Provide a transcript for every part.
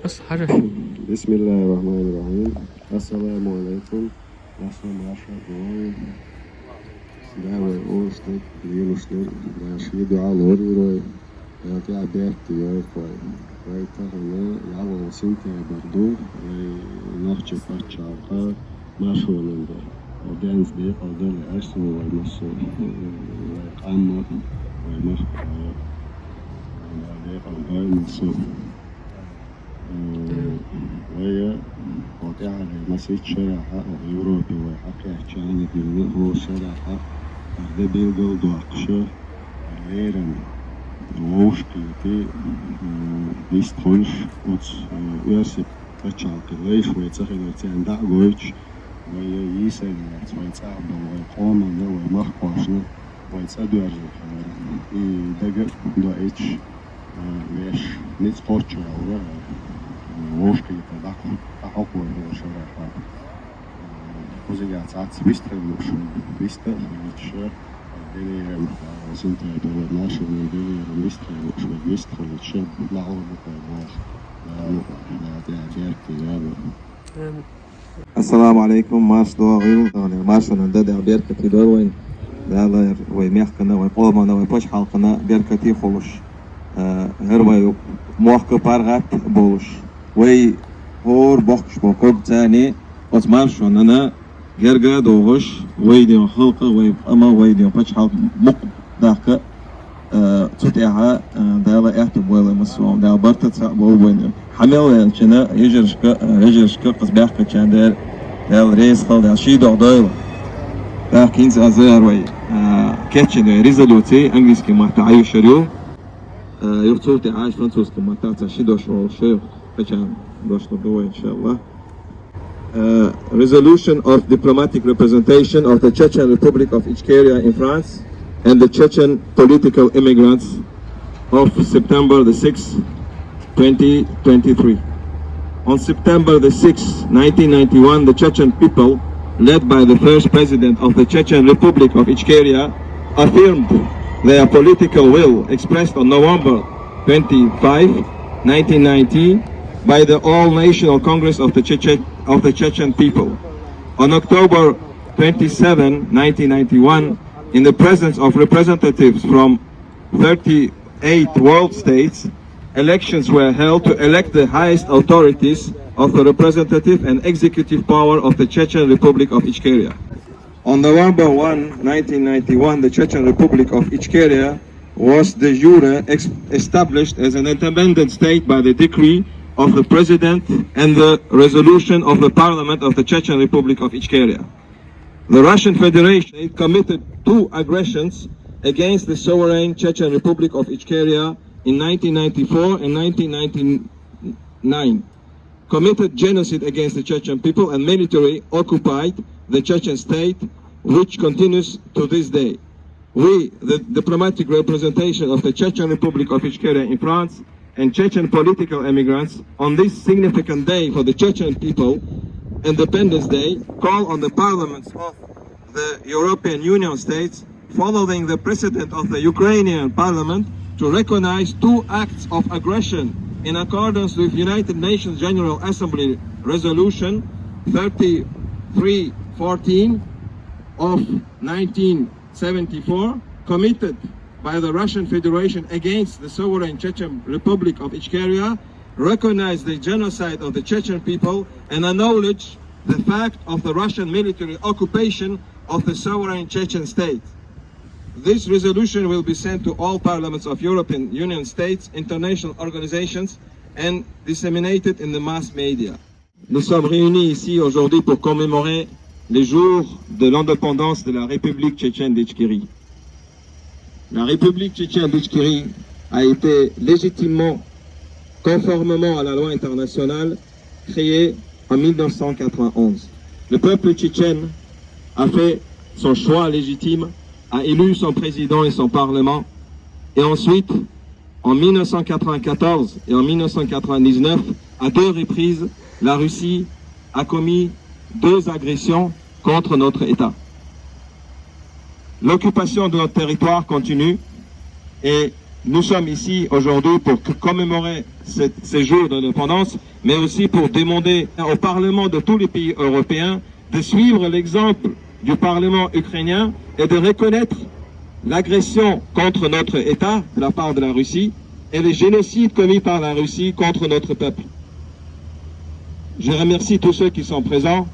بس حاجة بسم الله الرحمن الرحيم. السلام عليكم. دعوة أوستك ليلوستك لاشيدو على هوريروي يعطي عبيرتي يوفاي ويتغنى يعوى سنتي بردو ونخشي فاتشاقا ماشو نندر ودانس دي قدر الأسو والمسو ويقامر ويمخبر ويقامر ويمسو وهي قاطعة لمسيح شرعها أوروبي وحكي أحجاني دينه هو شرعها أرده بيلغل دوakşı ليرن ووشكيتي بيستخونش ويرسي بچالكي ليش ويتسخي لرتين دعوش وهي يسال ويتعب ويقومن ويمخباشن ويتسادو أرزو دقر دوائش ويش نتسقوشي أولا ووشكيتي دعوكو وشرعها Uzījāt acis vistrēlušanu, vistrēlušanu, delīriem, zintēdu nāšanu, delīriem, vistrēlušanu, vistrēlušanu, laudu, السلام عليكم. مارس دواغيو مارس نندد بيركتي دروين دالر ويميحكنا ويقومنا ويبوش حلقنا بيركتي خلوش هروي موحك بارغات بولش وي هور بوخش بوكوب تاني وتمارش وننا جرجا دوغش ويديون خلقه ويبقى ويديون بوش حلق مقداك تتعها دالا احتب ولا مسوام دالا برتت بوين حمل كنا يجرشك قصباحك كان دال ريس خل دال شيدو دايلا لكن زازر وي كيتشن ريزولوتي انجليزي ما تعيو شريو يرتوتي عايش فرنسوس كما تعطى شيدو شو كان باش نبوي ان شاء الله. Resolution of diplomatic representation of the Chechen Republic of Ichkeria in France and the Chechen political immigrants of September the 6th, 2023. On September the 6th, 1991, the Chechen people, led by the first president of the Chechen Republic of Ichkeria, affirmed their political will expressed on November 25, 1990, by the All-National Congress of the Chechen people. On October 27, 1991, in the presence of representatives from 38 world states, elections were held to elect the highest authorities of the representative and executive power of the Chechen Republic of Ichkeria. On November 1, 1991, the Chechen Republic of Ichkeria was de jure established as an independent state by the decree of the President and the resolution of the Parliament of the Chechen Republic of Ichkeria. The Russian Federation committed two aggressions against the sovereign Chechen Republic of Ichkeria in 1994 and 1999, committed genocide against the Chechen people and militarily occupied the Chechen state, which continues to this day. We, the diplomatic representation of the Chechen Republic of Ichkeria in France, and Chechen political immigrants, on this significant day for the Chechen people, Independence Day, call on the parliaments of the European Union states, following the precedent of the Ukrainian parliament, to recognize two acts of aggression in accordance with United Nations General Assembly Resolution 3314 of 1974, committed by the Russian Federation against the sovereign Chechen Republic of Ichkeria, recognize the genocide of the Chechen people, and acknowledge the fact of the Russian military occupation of the sovereign Chechen state. This resolution will be sent to all parliaments of European Union states, international organizations, and disseminated in the mass media. Nous sommes réunis ici aujourd'hui pour commémorer les jours de l'indépendance de la République tchétchène d'Ichkeria. La République tchétchène d'Ichkeria a été légitimement, conformément à la loi internationale, créée en 1991. Le peuple tchétchène a fait son choix légitime, a élu son président et son parlement, et ensuite, en 1994 et en 1999, à deux reprises, la Russie a commis deux agressions contre notre État. L'occupation de notre territoire continue et nous sommes ici aujourd'hui pour commémorer ces jours d'indépendance, mais aussi pour demander au Parlement de tous les pays européens de suivre l'exemple du Parlement ukrainien et de reconnaître l'agression contre notre État de la part de la Russie et les génocides commis par la Russie contre notre peuple. Je remercie tous ceux qui sont présents,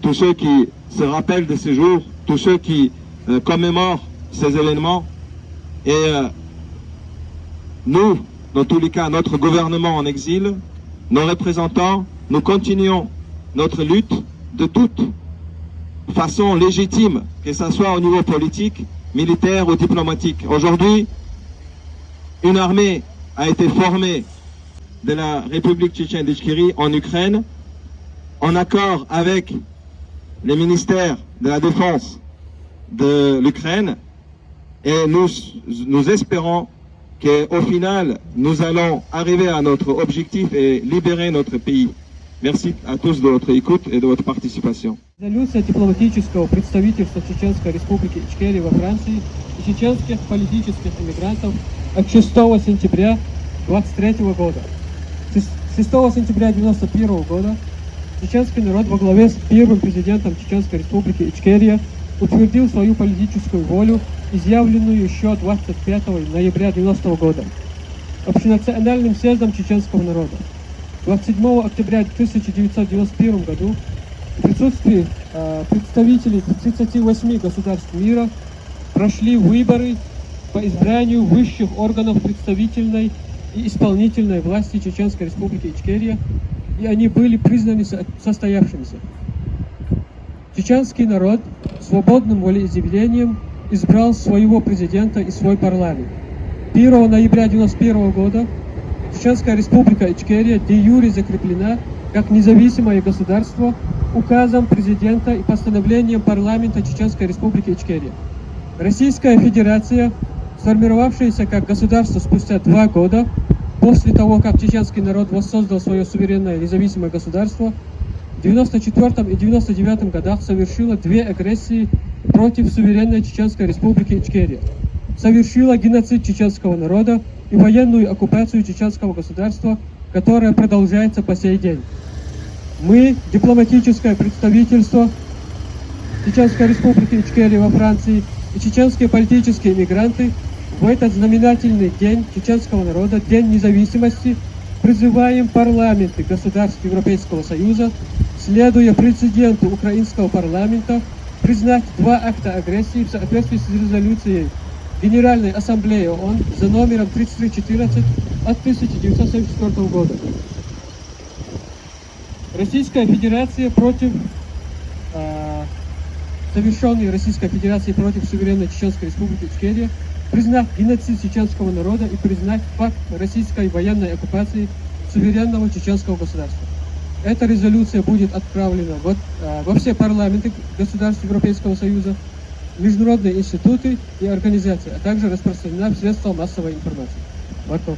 tous ceux qui se rappellent de ces jours, tous ceux qui commémorent ces événements. Et nous, dans tous les cas, notre gouvernement en exil, nos représentants, nous continuons notre lutte de toute façon légitime, que ce soit au niveau politique, militaire ou diplomatique. Aujourd'hui, une armée a été formée de la République tchétchène d'Ichkeria en Ukraine, en accord avec le ministère de la Défense de l'Ukraine, et nous espérons qu'au final, nous allons arriver à notre objectif et libérer notre pays. Merci à tous de votre écoute et de votre participation. Резолюция дипломатического представительства Чеченской Республики Ичкерия во Франции и чеченских политических иммигрантов от 6 сентября 23 года. 6 сентября 1991 года чеченский народ во главе с первым президентом Чеченской Республики Ичкерия утвердил свою политическую волю, изъявленную еще 25 ноября 1990 года общенациональным съездом чеченского народа. 27 октября 1991 году в присутствии представителей 38 государств мира прошли выборы по избранию высших органов представительной и исполнительной власти Чеченской Республики Ичкерия, и они были признаны состоявшимися. Чеченский народ свободным волеизъявлением избрал своего президента и свой парламент. 1 ноября 1991 года Чеченская Республика Ичкерия де-юре закреплена как независимое государство указом президента и постановлением парламента Чеченской Республики Ичкерия. Российская Федерация, сформировавшаяся как государство спустя 2 года после того, как чеченский народ воссоздал свое суверенное независимое государство, в 1994 и 1999 годах совершила 2 агрессии против суверенной Чеченской Республики Ичкерия. Совершила геноцид чеченского народа и военную оккупацию чеченского государства, которая продолжается по сей день. Мы, дипломатическое представительство Чеченской Республики Ичкерия во Франции и чеченские политические иммигранты, в этот знаменательный день чеченского народа, День независимости, призываем парламенты государств Европейского Союза, следуя прецеденту украинского парламента, признать 2 акта агрессии в соответствии с резолюцией Генеральной Ассамблеи ООН за номером 3314 от 1974 года. Российская Федерация против совершенный Российской Федерацией против суверенной Чеченской Республики Ичкерия, признать геноцид чеченского народа и признать факт российской военной оккупации суверенного чеченского государства. Эта резолюция будет отправлена во все парламенты государств Европейского Союза, международные институты и организации, а также распространена в средства массовой информации. Марков.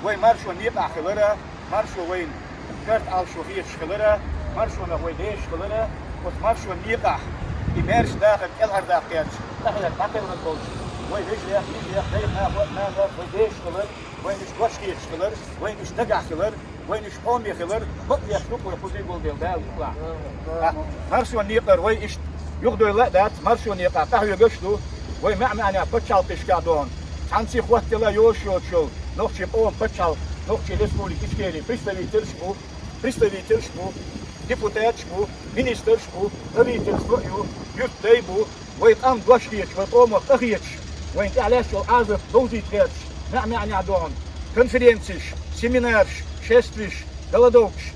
Wij marchen niet naar geleden, marchen wij kort als zo hier geleden, marchen naar wij deze geleden, wat marchen niet naar. Die mensen daar en elke dag kent, dat is het makkelijk met ons. Wij deze dag niet meer, wij deze geleden, wij niet waskeer geleden, wij niet nagag geleden, wij niet onmeer geleden, wat weer snoep voor positie wil deel daar klaar. Marchen niet naar wij is, joh door dat, marchen niet naar, dat je gust doet, wij maken aan je potjal pisca doen. Aan zich wat te la joosjootjo. Nog je oom Pachal, nog je Республики Ичкерия, представительству, депутатству, министерству, правительству, юртейбу, воин ам глашвеч, вот ома тахеч, воин аляшел азов долзитреч, мя-мя-ня-дон, конференциш, семинарш, шествиш, голодовш,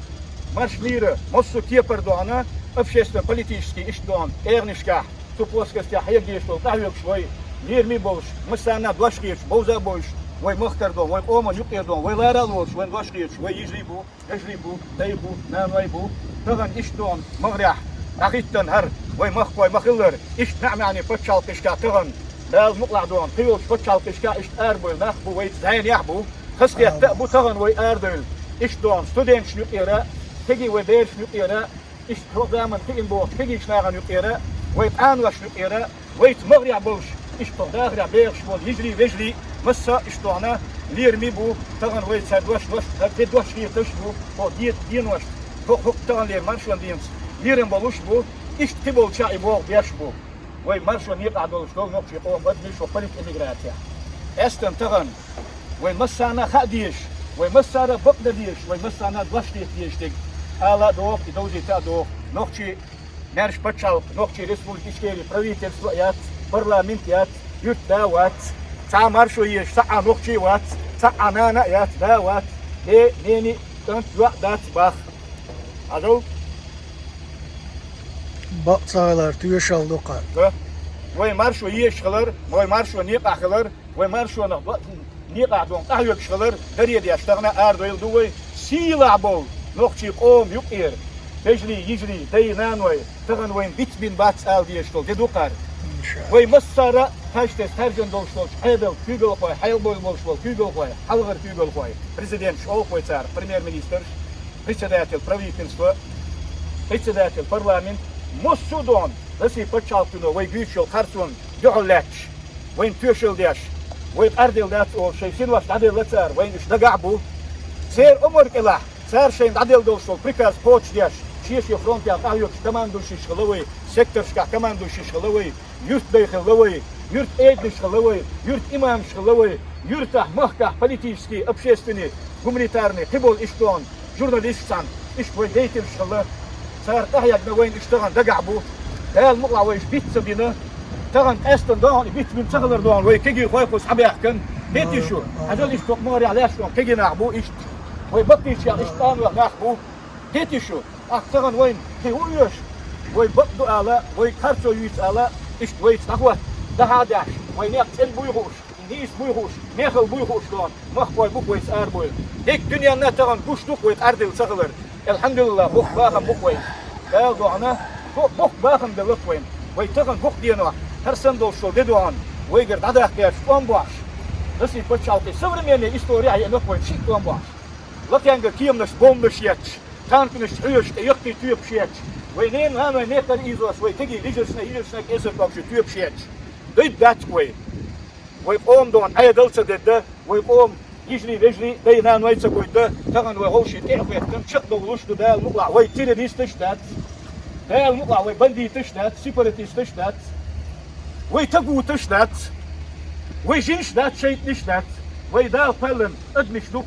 марш мира, моссу кепардона, общественно-политический иштон, эрнишка, ту плоскостях, ягештол, тахвек свой, мир ми больш, мы сана глашвеч, боуза больш, Вой мохтардон, вой ома юкердон, вой ларалош, вой гошрич, вой ижрибу, тайбу, нанвайбу, таган иштон, моря, ахиттан хар, вой махкой махиллер, ишт намяни пачал кишка таган, дал мукладон, тиол пачал кишка ишт арбой, нахбу, вой зайн яхбу, хаске табу таган вой ардел, иштон, студент шнюкера, тиги вой дер шнюкера, ишт программан тигинбо, тиги шнаган юкера, вой анва шнюкера, вой моря болш, иштон дагра берш, вой ижри вежли, مسا اشتونا لير ميبو تغن ويت سادوش وش بدوش لير تشبو او دين وش هو تغن لير مارشون دينس ليرن بولوش بو اشت تبول شاي بو بيشبو وي مارشون يقع دولش دول نقشي قوم بدمش وقلت اميغراتيا استن تغن وي مسانا خاديش وي مسانا بقديش وي مسانا دوش ديش ديك ala dok i dođe ta dok noći nerš počal noći Republike Ichkeria pravitelstvo jat parlament jat jut dawat sa marsho yesh sa noći wat sa anana jat dawat de neni tant dat bak ado bak sağlar tüyeş aldı qar وي مارشو يشغلر وي مارشو نيقاخلر وي مارشو نيقادون قهوك شغلر دريد يشتغنا اردويل دوي سيلعبو نوخشي قوم يقير تجلي يجري تي نانوي تغن وين بيت بين باتس آل ديشتول ديدوقار وي مسارة هاشتس ترجن دولشتول حيدل كيغل خوي حيل بول بولشتول كيغل خوي حلغر كيغل خوي президент شول خوي цар премьер-министр председатель правительства председатель парламент Моссудон Россия подчалкину вой гючел харсун дюллач войн тюшел дяш войн ардил дат о шейсин ваш адил лацар войн штагабу сер умр кела цар шейн адил долшол приказ поч дяш чешью фронт я ахют командующий школовой секторшка командующий школовой юрт бейхловой юрт эдный школовой юрт имам школовой юрта махка политический общественный гуманитарный хибол иштон журналист сан ишвой деятель школа цар тахяк на войн иштаган дагабу هل مقلع ويش بيت سبينا تغن أستن دون بيت من سهلر دون ويكيجي خويفوس أبيحكن بيتي شو هذول يشتوك ماري على شو كيجي نعبو إيش ويبقيش يا إشتان ونعبو بيتي شو تغن وين هيويش ويبقدو على ويكارتو يويت على إيش ويت نخوة ده هاداش وينيق تل بويغوش نيس بويغوش ميخل بويغوش دون مخوي بوكويس أربويل هيك دنيا نتغن بوشتوك ويتأردل سهلر الحمد لله بوك باهم بوكويس قال دعنا بوك باخن دلوتوين ويتغن بوك دينوا هرسن دولشو ديدوان ويجر دادا كيرش باش نسي بتشالتي современная история я нокоин шик باش لكن كيمنش بومبش ياتش تانكنش هيش يقتي تيب شياتش وينين انا نيتر ايزوس ويتجي ليجرسنا كيسر باكش تيب شياتش ديد دات كوي ويقوم دون ايدلس دد ويقوم يجري رجلي دينا نويتس كويد تغن وهوشي تيخويت كم شق دولوش دال مقلع ويتيريستش دات هل مقلع ويبندي تشنات سيبراتيست تشنات ويتقو تشنات ويجيش دات شيء نشنات ويدال بلن ادمش دوك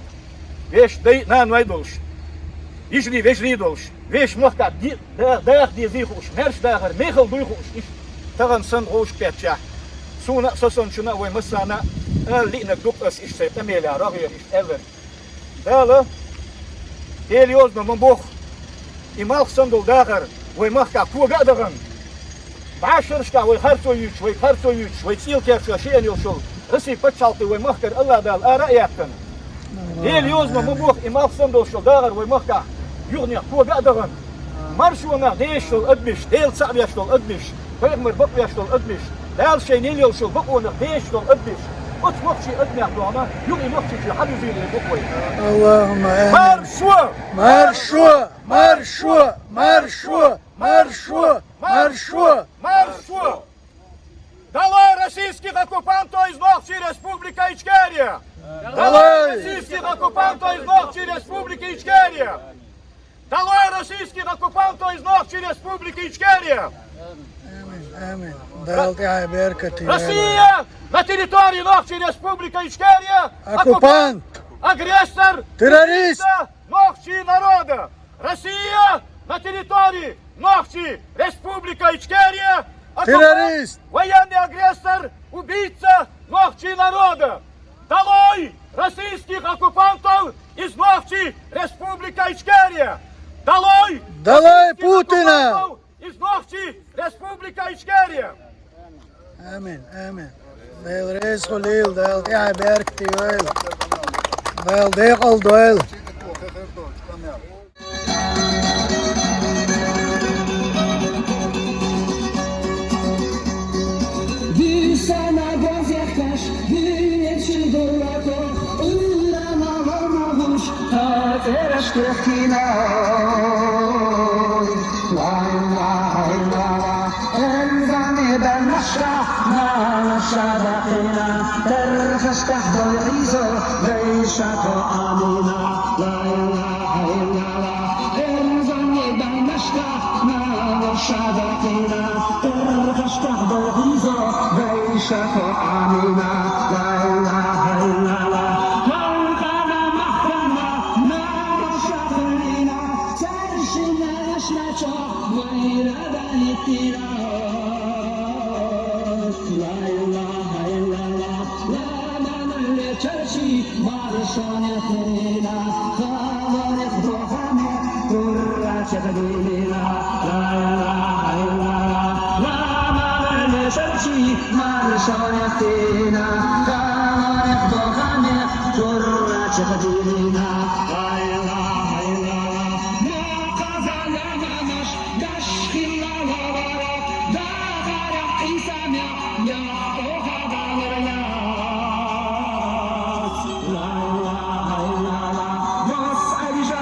ويش دي نان ويدولش يجري ويجري دولش ويش مختا داخ دي زيخوش مرش داخر ميخل دويخوش تغن سن غوش بيتشا سونا سسن شنا ويمسانا لئنك دوك اس اش سيب اميليا رغير اش ايفر دالا هيليوزنا من بوخ إمالك صندوق داخر ويمخكا كوغا دغن بعشرشكا ويخرسو يوش ويخرسو يوش ويتسيل كيرشا شيئا يوشل رسي بتشالتي ويمخكر الله دال آرأيكن هيل يوزما مبوخ إمالك صندوق شل داخر ويمخكا يغني كوغا دغن مرشونا ديشل أدمش ديل صعب يشل أدمش ويغمر بق يشل أدمش دال شي نيل يوشل بقونا ديشل أدمش أتمخشي أدمي أحدونا يغني مخشي في حد يزيل بقوي اللهم آمين مرشوا مرشوا مرشوا مرشوا مرشوا مرشوا مرشوا Долой российских оккупантов из Ногчи Республика Ичкерия! Долой российских оккупантов из Ногчи Республики Ичкерия! Долой российских оккупантов из Ногчи Республики Ичкерия! آمين دالتي بركتي Россия на территории Ногчи Республика Ичкерия! оккупант Агрессор! террорист Ногчи народа! Россия на территории Ногчи Республика Ичкерия! террорист Военный агрессор, убийца Ногчи народа! Долой российских оккупантов из Ногчи Республика Ичкерия! Долой! Долой российских Путина! оккупантов из Ногчи Республика Ичкерия! آمين آمين Del reis Khalil, del ya berkti wel. Del deqal duel. Sana göz yaklaş, güneşi dolako, ırana varmamış, tateş kırkina. La ilahe illallah, enzame ben naşka, naşka bakina, terfeşkah doyrizo, beşako amina. La ilahe illallah, enzame ben naşka, naşka bakina, terfeşkah doyrizo, beşako amina. La ilahe illallah, kalkana mahrama, naşka bakina, terşine yaşmaço, gayrada itira. La ilahe illallah, la manale çarşı, marşane kina, kavanet dohame, kurra çekadilina. La ilahe illallah, la manale çarşı, marşane kina, kavanet dohame, kurra çekadilina. La ilahe illallah, ma kazanamamış, daşkilla lavara, dağara İsa'ya, ya o havalara ya. La ilahe illallah, mas ayrıca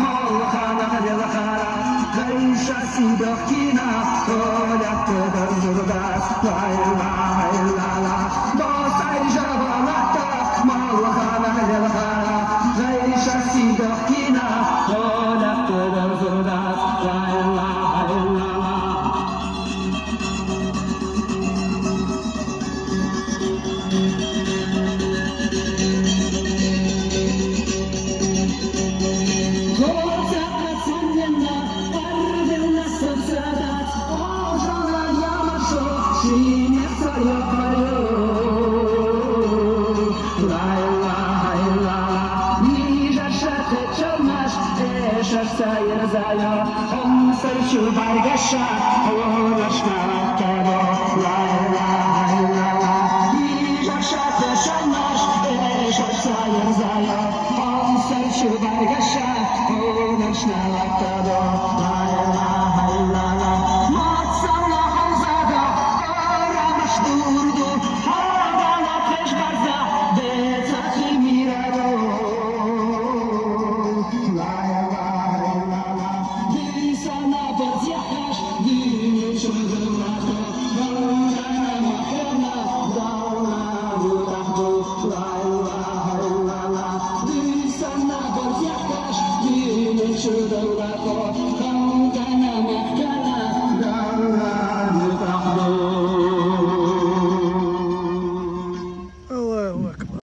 malkana delakara, kayşa sidokina, kolakta dördürdas. La ilahe illallah, mas ayrıca malkana delakara, kayşa sidokina, kolakta dördürdas. La ilahe illallah. La